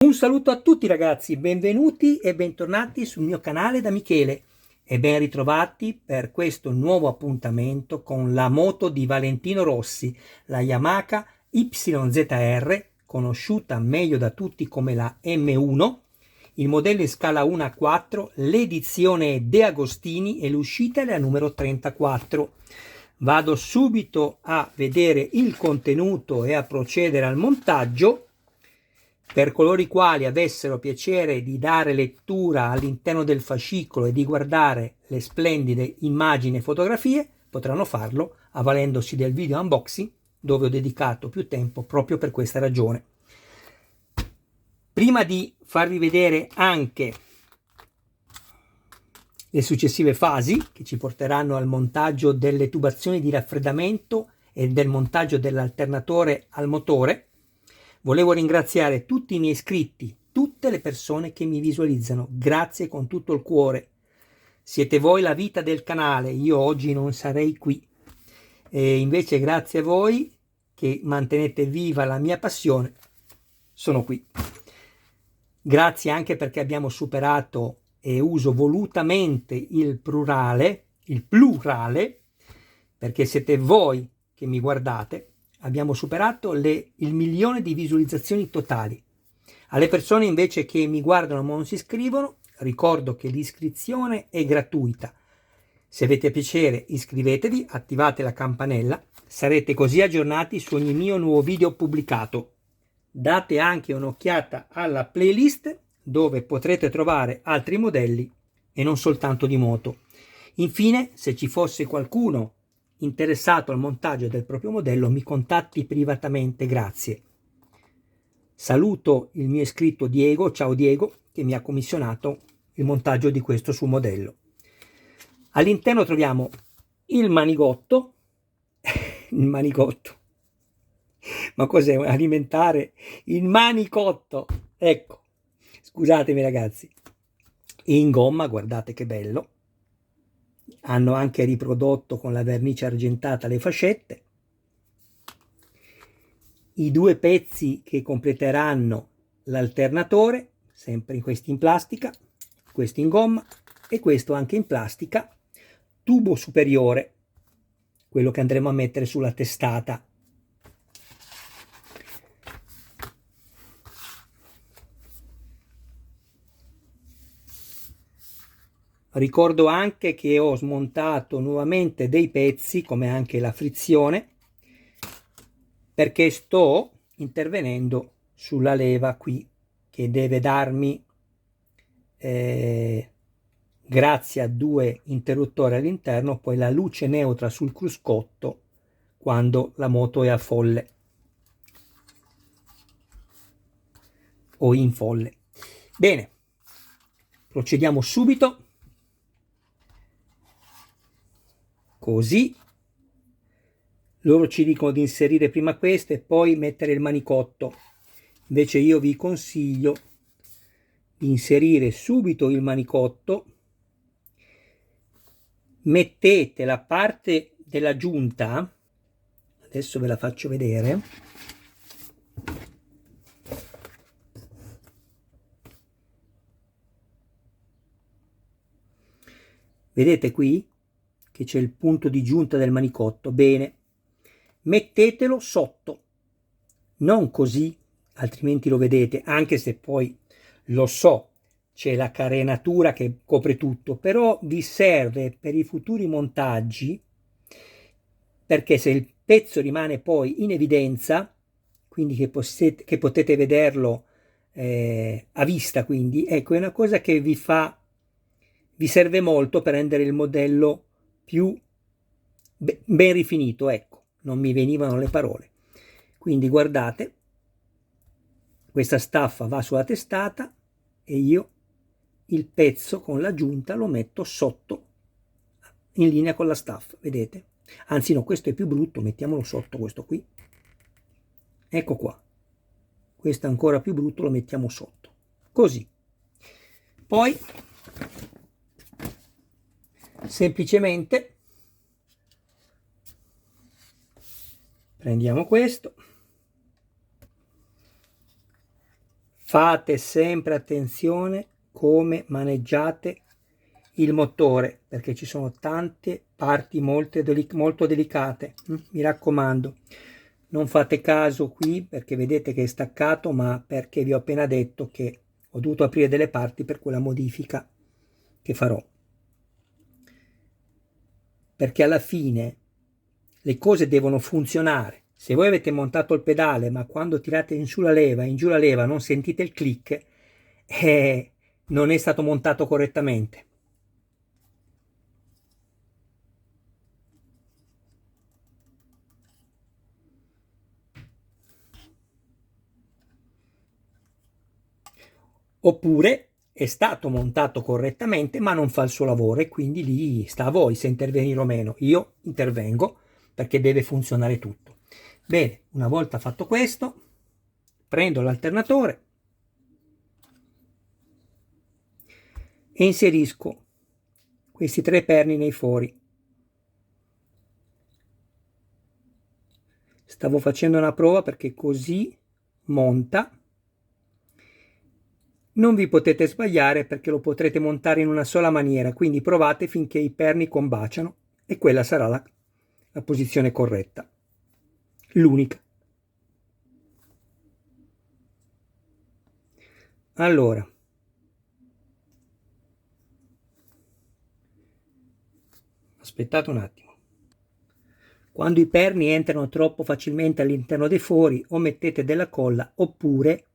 Un saluto a tutti ragazzi, benvenuti e bentornati sul mio canale da Michele e ben ritrovati per questo nuovo appuntamento con la moto di Valentino Rossi, la Yamaha YZR, conosciuta meglio da tutti come la M1, il modello in scala 1 a 4, l'edizione De Agostini e l'uscita è la numero 34. Vado subito a vedere il contenuto e a procedere al montaggio. Per coloro i quali avessero piacere di dare lettura all'interno del fascicolo e di guardare le splendide immagini e fotografie, potranno farlo avvalendosi del video unboxing, dove ho dedicato più tempo proprio per questa ragione. Prima di farvi vedere anche le successive fasi che ci porteranno al montaggio delle tubazioni di raffreddamento e del montaggio dell'alternatore al motore, volevo ringraziare tutti i miei iscritti, tutte le persone che mi visualizzano. Grazie con tutto il cuore. Siete voi la vita del canale, io oggi non sarei qui. E invece grazie a voi che mantenete viva la mia passione, sono qui. Grazie anche perché abbiamo superato, e uso volutamente il plurale, perché siete voi che mi guardate. Abbiamo superato il 1.000.000 di visualizzazioni totali. Alle persone invece che mi guardano ma non si iscrivono, ricordo che l'iscrizione è gratuita. Se avete piacere iscrivetevi, attivate la campanella, sarete così aggiornati su ogni mio nuovo video pubblicato. Date anche un'occhiata alla playlist dove potrete trovare altri modelli e non soltanto di moto. Infine, se ci fosse qualcuno interessato al montaggio del proprio modello, mi contatti privatamente, grazie. Saluto il mio iscritto Diego, ciao Diego, che mi ha commissionato il montaggio di questo suo modello. All'interno troviamo il manigotto, il manicotto, ma cos'è? Alimentare il manicotto, ecco, scusatemi ragazzi, in gomma, guardate che bello. Hanno anche riprodotto con la vernice argentata le fascette. I due pezzi che completeranno l'alternatore, sempre in questi in plastica, questo in gomma e questo anche in plastica, tubo superiore, quello che andremo a mettere sulla testata. Ricordo anche che ho smontato nuovamente dei pezzi, come anche la frizione, perché sto intervenendo sulla leva qui, che deve darmi, grazie a due interruttori all'interno, poi la luce neutra sul cruscotto quando la moto è a folle o in folle. Bene, procediamo subito. Così loro ci dicono di inserire prima questo e poi mettere il manicotto, invece io vi consiglio di inserire subito il manicotto. Mettete la parte della giunta, adesso ve la faccio vedere, vedete qui che c'è il punto di giunta del manicotto. Bene, mettetelo sotto, non così, altrimenti lo vedete, anche se poi lo so, c'è la carenatura che copre tutto, però vi serve per i futuri montaggi, perché se il pezzo rimane poi in evidenza, quindi che potete vederlo a vista, quindi ecco, è una cosa che vi serve molto per rendere il modello più ben rifinito, ecco, non mi venivano le parole. Quindi guardate, questa staffa va sulla testata e io il pezzo con la giunta lo metto sotto in linea con la staffa, vedete? Anzi no, questo è più brutto, mettiamolo sotto questo qui. Ecco qua. Questo è ancora più brutto, lo mettiamo sotto. Così. Poi semplicemente prendiamo questo, Fate sempre attenzione come maneggiate il motore, perché ci sono tante parti molto delicate. Mi raccomando, non fate caso qui perché vedete che è staccato, ma perché vi ho appena detto che ho dovuto aprire delle parti per quella modifica che farò. Perché alla fine le cose devono funzionare. Se voi avete montato il pedale, ma quando tirate in su la leva e in giù la leva non sentite il click, non è stato montato correttamente. Oppure è stato montato correttamente ma non fa il suo lavoro, e quindi lì sta a voi se intervenire o meno. Io intervengo perché deve funzionare tutto. Bene, una volta fatto questo, prendo l'alternatore e inserisco questi 3 perni nei fori. Stavo facendo una prova perché così monta. Non vi potete sbagliare perché lo potrete montare in una sola maniera, quindi provate finché i perni combaciano e quella sarà la posizione corretta, l'unica. Allora, aspettate un attimo. Quando i perni entrano troppo facilmente all'interno dei fori, o mettete della colla oppure,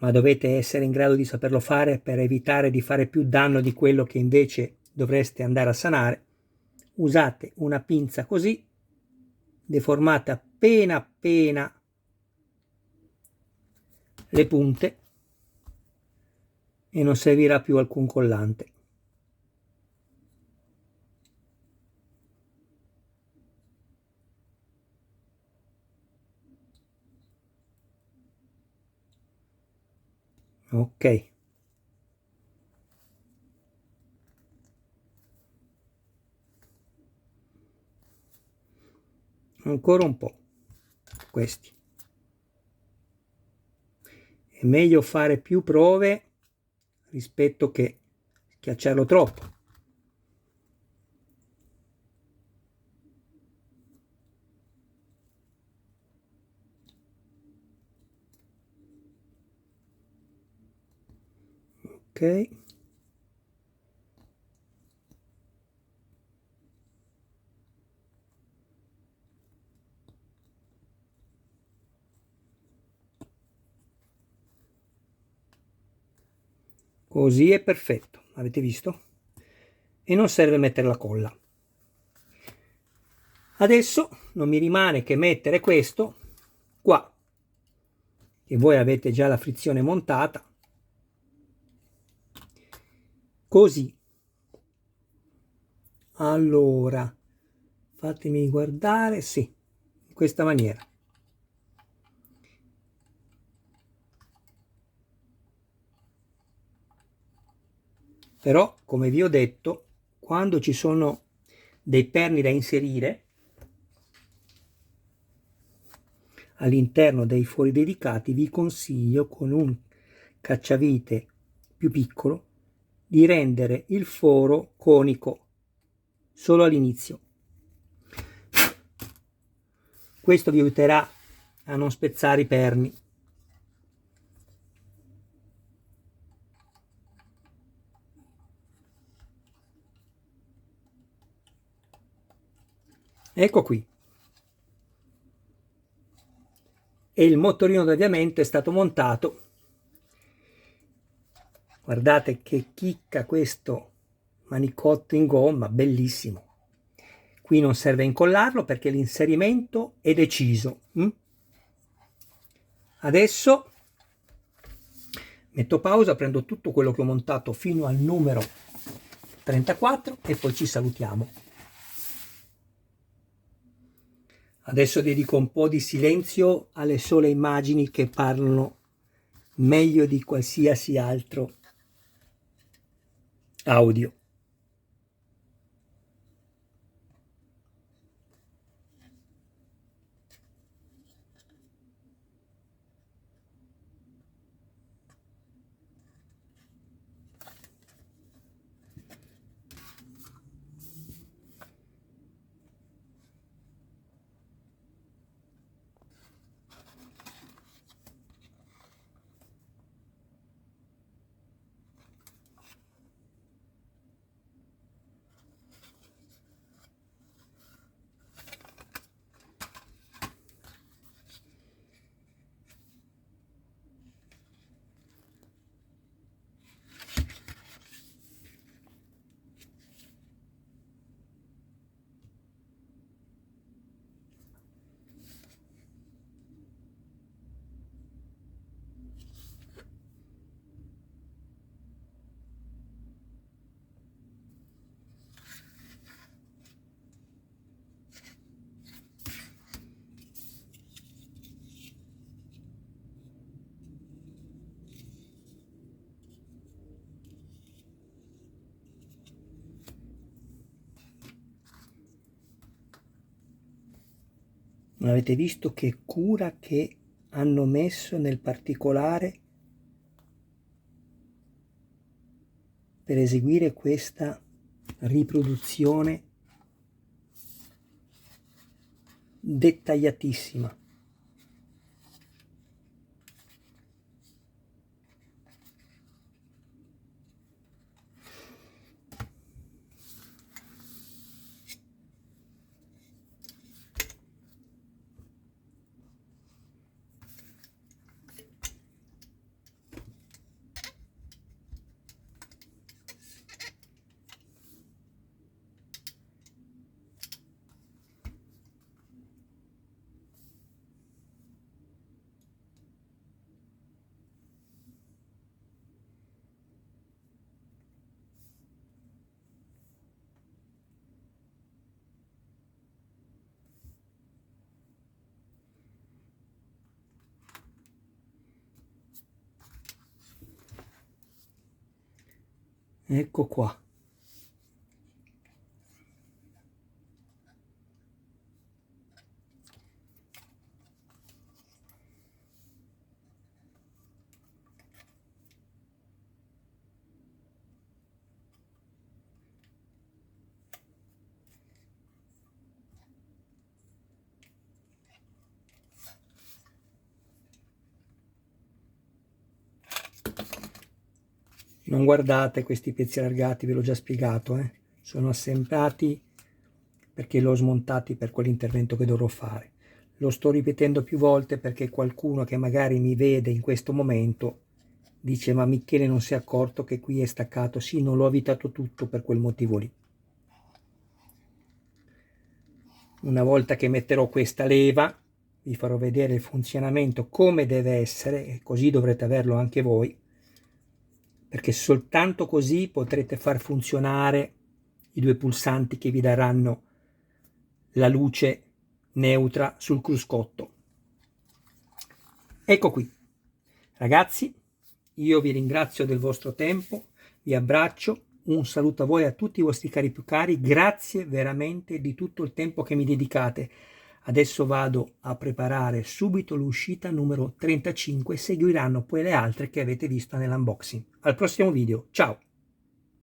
ma dovete essere in grado di saperlo fare per evitare di fare più danno di quello che invece dovreste andare a sanare, usate una pinza così, deformate appena le punte e non servirà più alcun collante. Ok, ancora un po', questi. È meglio fare più prove rispetto che schiacciarlo troppo. Ok, così è perfetto, avete visto? E non serve mettere la colla. Adesso non mi rimane che mettere questo qua, che voi avete già la frizione montata, così. Allora, fatemi guardare, sì, in questa maniera. Però, come vi ho detto, quando ci sono dei perni da inserire all'interno dei fori dedicati, vi consiglio con un cacciavite più piccolo di rendere il foro conico solo all'inizio. Questo vi aiuterà a non spezzare i perni. Ecco qui. E il motorino d'avviamento è stato montato. Guardate che chicca questo manicotto in gomma, bellissimo. Qui non serve incollarlo perché l'inserimento è deciso. Adesso metto pausa, prendo tutto quello che ho montato fino al numero 34 e poi ci salutiamo. Adesso dedico un po' di silenzio alle sole immagini che parlano meglio di qualsiasi altro audio. Avete visto che cura che hanno messo nel particolare per eseguire questa riproduzione dettagliatissima. Ecco qua. Non guardate questi pezzi allargati, ve l'ho già spiegato, sono assemblati perché l'ho smontati per quell'intervento che dovrò fare. Lo sto ripetendo più volte perché qualcuno che magari mi vede in questo momento dice: ma Michele non si è accorto che qui è staccato? Sì, non l'ho avvitato tutto per quel motivo lì. Una volta che metterò questa leva vi farò vedere il funzionamento come deve essere, e così dovrete averlo anche voi, perché soltanto così potrete far funzionare i due pulsanti che vi daranno la luce neutra sul cruscotto. Ecco qui, ragazzi, io vi ringrazio del vostro tempo, vi abbraccio, un saluto a voi e a tutti i vostri cari più cari, grazie veramente di tutto il tempo che mi dedicate. Adesso vado a preparare subito l'uscita numero 35, seguiranno poi le altre che avete visto nell'unboxing. Al prossimo video, ciao!